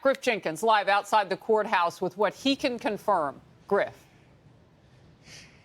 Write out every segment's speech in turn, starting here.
Griff Jenkins live outside the courthouse with what he can confirm. Griff.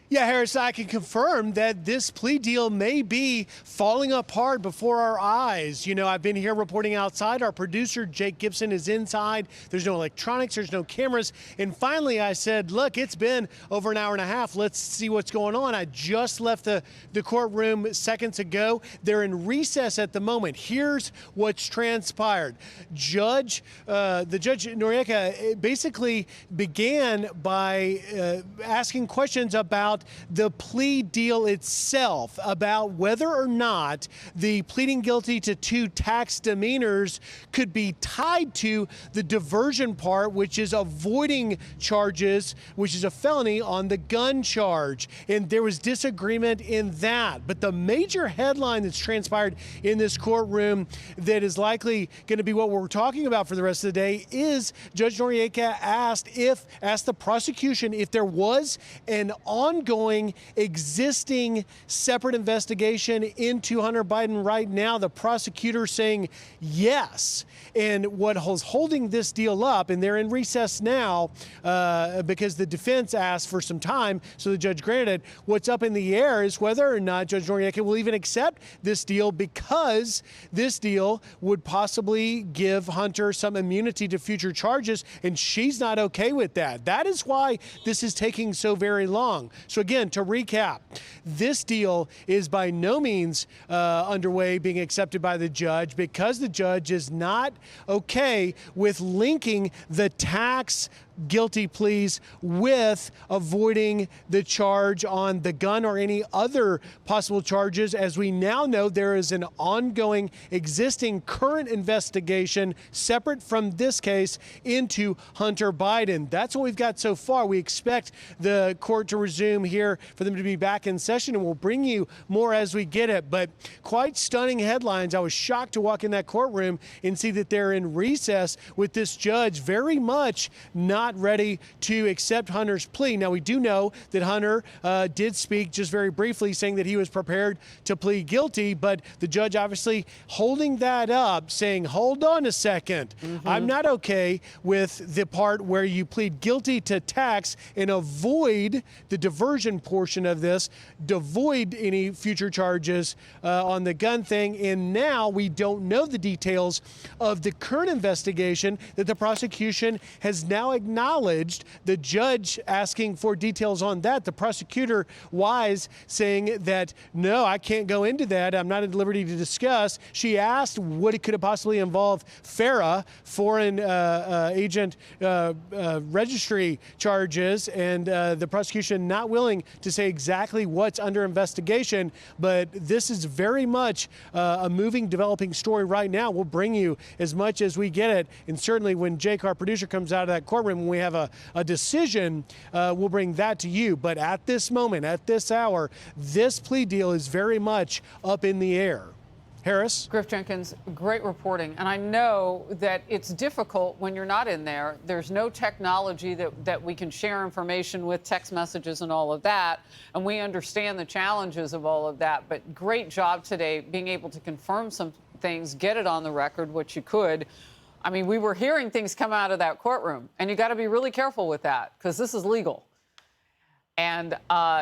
Yeah, Harris, I can confirm that this plea deal may be falling apart before our eyes. You know, I've been here reporting outside. Our producer, Jake Gibson, is inside. There's no electronics. There's no cameras. And finally, I said, look, it's been over an hour and a half. Let's see what's going on. I just left the courtroom seconds ago. They're in recess at the moment. Here's what's transpired. The Judge Noriega basically began by asking questions about the plea deal itself, about whether or not the pleading guilty to 2 tax demeanors could be tied to the diversion part, which is avoiding charges, which is a felony on the gun charge. And there was disagreement in that. But the major headline that's transpired in this courtroom that is likely going to be what we're talking about for the rest of the day is Judge Noriega asked the prosecution if there was an ongoing existing separate investigation into Hunter Biden right now. The prosecutor saying yes. And what was holding this deal up, and they're in recess now because the defense asked for some time, so the judge granted. What's up in the air is whether or not Judge Noriega will even accept this deal, because this deal would possibly give Hunter some immunity to future charges, and she's not okay with that. That is why this is taking so very long. So again, to recap, this deal is by no means underway, being accepted by the judge, because the judge is not okay with linking the tax guilty pleas with avoiding the charge on the gun or any other possible charges. As we now know, there is an ongoing, existing, current investigation separate from this case into Hunter Biden. That's what we've got so far. We expect the court to resume here, for them to be back in session, and we'll bring you more as we get it. But quite stunning headlines. I was shocked to walk in that courtroom and see that they're in recess with this judge very much not ready to accept Hunter's plea. Now, we do know that Hunter did speak just very briefly, saying that he was prepared to plead guilty, but the judge obviously holding that up, saying, hold on a second. I'm not okay with the part where you plead guilty to tax and avoid the diversion portion of this, avoid any future charges on the gun thing. And now we don't know the details of the current investigation that the prosecution has now acknowledged. The judge asking for details on that. The prosecutor, Wise, saying that, no, I can't go into that. I'm not at liberty to discuss. She asked what it could have possibly involved FARA, foreign agent registry charges, and the prosecution not willing to say exactly what's under investigation. But this is very much a moving, developing story right now. We'll bring you as much as we get it. And certainly when Jake, our producer, comes out of that courtroom, when we have a decision, we'll bring that to you. But at this moment, at this hour, this plea deal is very much up in the air. Harris? Griff Jenkins, great reporting. And I know that it's difficult when you're not in there. There's no technology that we can share information with, text messages and all of that. And we understand the challenges of all of that. But great job today being able to confirm some things, get it on the record, what you could. I mean, we were hearing things come out of that courtroom, and you got to be really careful with that, because this is legal. And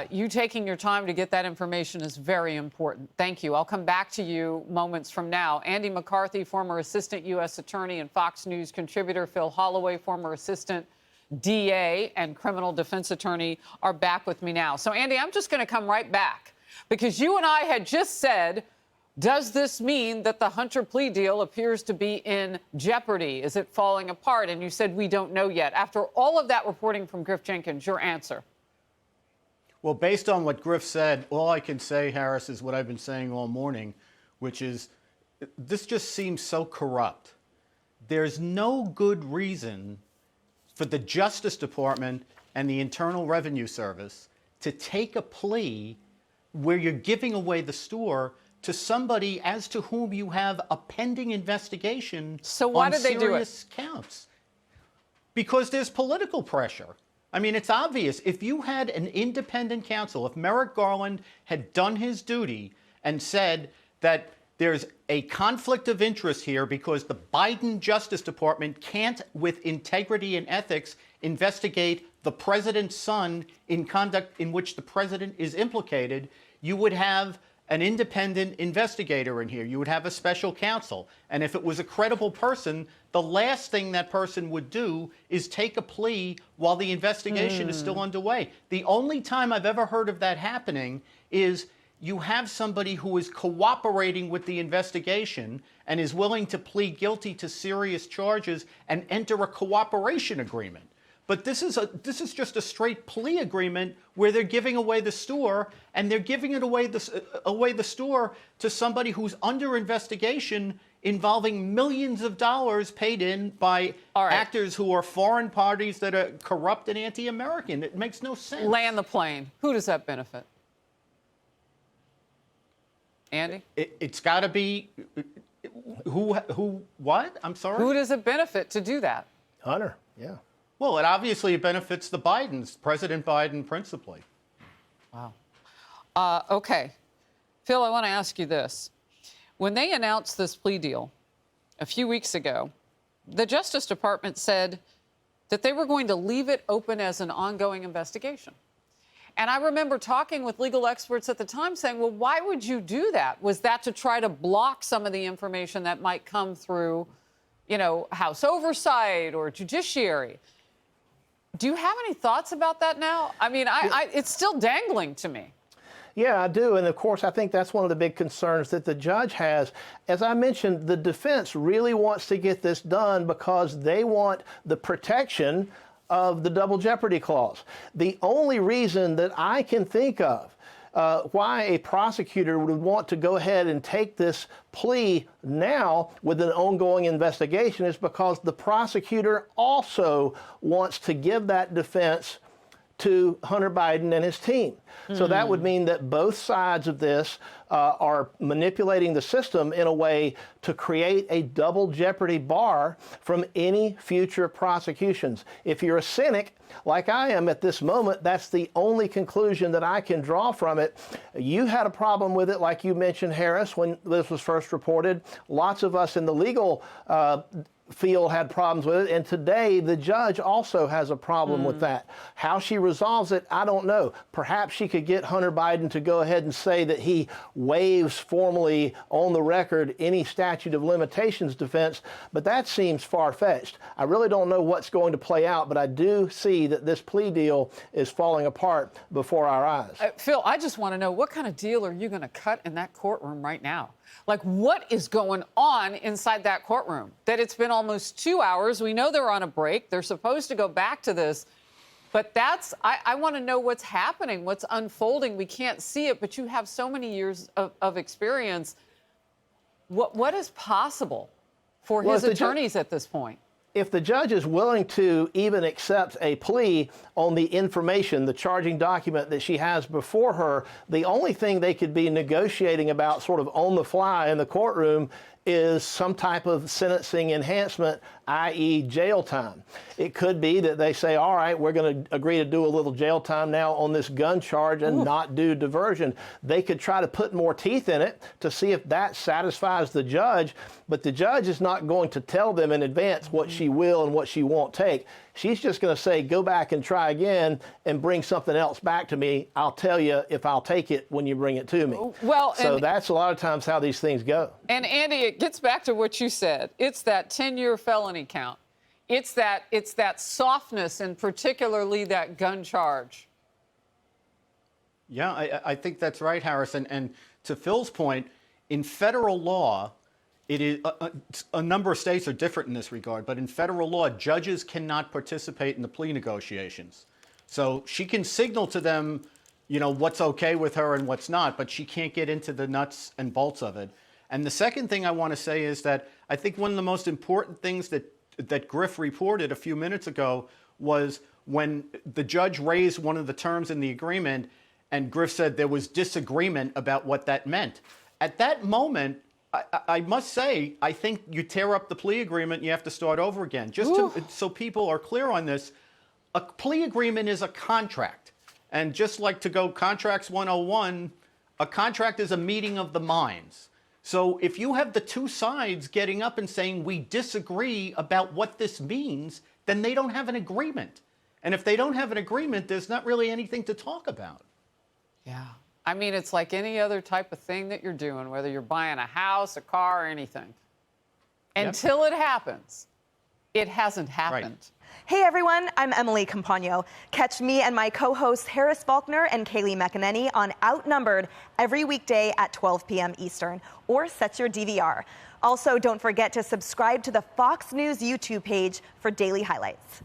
you taking your time to get that information is very important. Thank you. I'll come back to you moments from now. Andy McCarthy, former assistant U.S. attorney and Fox News contributor, Phil Holloway, former assistant DA and criminal defense attorney, are back with me now. So, Andy, I'm just going to come right back, because you and I had just said, does this mean that the Hunter plea deal appears to be in jeopardy? Is it falling apart? And you said we don't know yet. After all of that reporting from Griff Jenkins, your answer? Well, based on what Griff said, all I can say, Harris, is what I've been saying all morning, which is this just seems so corrupt. There's no good reason for the Justice Department and the Internal Revenue Service to take a plea where you're giving away the store to somebody as to whom you have a pending investigation. So why did they do it? Counts. Because there's political pressure. I mean, it's obvious. If you had an independent counsel, if Merrick Garland had done his duty and said that There's a conflict of interest here because the Biden Justice Department can't, with integrity and ethics, investigate the president's son in conduct in which the president is implicated. You would have an independent investigator in here. You would have a special counsel. And if it was a credible person, the last thing that person would do is take a plea while the investigation is still underway. The only time I've ever heard of that happening is you have somebody who is cooperating with the investigation and is willing to plead guilty to serious charges and enter a cooperation agreement. But this is just a straight plea agreement where they're giving away the store, and they're giving it away the store to somebody who's under investigation involving millions of dollars paid in by actors who are foreign parties that are corrupt and anti-American. It makes no sense. Land the plane. Who does that benefit? Andy? It's got to be what? I'm sorry? Who does it benefit to do that? Hunter, yeah. Well, it obviously benefits the Bidens, President Biden principally. Wow. Okay. Phil, I want to ask you this. When they announced this plea deal a few weeks ago, the Justice Department said that they were going to leave it open as an ongoing investigation. And I remember talking with legal experts at the time saying, well, why would you do that? Was that to try to block some of the information that might come through, House oversight or judiciary? Do you have any thoughts about that now? I mean, it's still dangling to me. Yeah, I do. And of course, I think that's one of the big concerns that the judge has. As I mentioned, the defense really wants to get this done because they want the protection of the double jeopardy clause. The only reason that I can think of why a prosecutor would want to go ahead and take this plea now with an ongoing investigation is because the prosecutor also wants to give that defense to Hunter Biden and his team. So that would mean that both sides of this are manipulating the system in a way to create a double jeopardy bar from any future prosecutions. If you're a cynic, like I am at this moment, that's the only conclusion that I can draw from it. You had a problem with it, like you mentioned, Harris, when this was first reported. Lots of us in the legal field had problems with it, and today the judge also has a problem with that. How she resolves it, I don't know. Perhaps she could get Hunter Biden to go ahead and say that he waives formally on the record any statute of limitations defense, but that seems far-fetched. I really don't know what's going to play out, but I do see that this plea deal is falling apart before our eyes. Phil, I just want to know, what kind of deal are you going to cut in that courtroom right now? Like, what is going on inside that courtroom? That it's been almost 2 hours. We know they're on a break. They're supposed to go back to this. But I want to know what's happening, what's unfolding. We can't see it, but you have so many years of experience. What is possible for his attorneys at this point? If the judge is willing to even accept a plea on the information, the charging document that she has before her, the only thing they could be negotiating about sort of on the fly in the courtroom is some type of sentencing enhancement, i.e. jail time. It could be that they say, all right, we're going to agree to do a little jail time now on this gun charge and not do diversion. They could try to put more teeth in it to see if that satisfies the judge, but the judge is not going to tell them in advance what she will and what she won't take. She's just going to say, go back and try again and bring something else back to me. I'll tell you if I'll take it when you bring it to me. Well, so that's a lot of times how these things go. And Andy, it gets back to what you said. It's that 10-year felony count. It's that softness, and particularly that gun charge. Yeah, I think that's right, Harrison. And to Phil's point, in federal law, it is a number of states are different in this regard, but in federal law, judges cannot participate in the plea negotiations. So she can signal to them, what's okay with her and what's not, but she can't get into the nuts and bolts of it. And the second thing I want to say is that I think one of the most important things that Griff reported a few minutes ago was when the judge raised one of the terms in the agreement, and Griff said there was disagreement about what that meant. At that moment, I must say, I think you tear up the plea agreement, you have to start over again. So people are clear on this, a plea agreement is a contract. And just like to go Contracts 101, a contract is a meeting of the minds. So if you have the two sides getting up and saying we disagree about what this means, then they don't have an agreement. And if they don't have an agreement, there's not really anything to talk about. Yeah. I mean, it's like any other type of thing that you're doing, whether you're buying a house, a car, or anything. Until it happens, it hasn't happened. Right. Hey everyone, I'm Emily Campagno. Catch me and my co-hosts Harris Faulkner and Kaylee McEnany on Outnumbered every weekday at 12 p.m. Eastern, or set your DVR. Also, don't forget to subscribe to the Fox News YouTube page for daily highlights.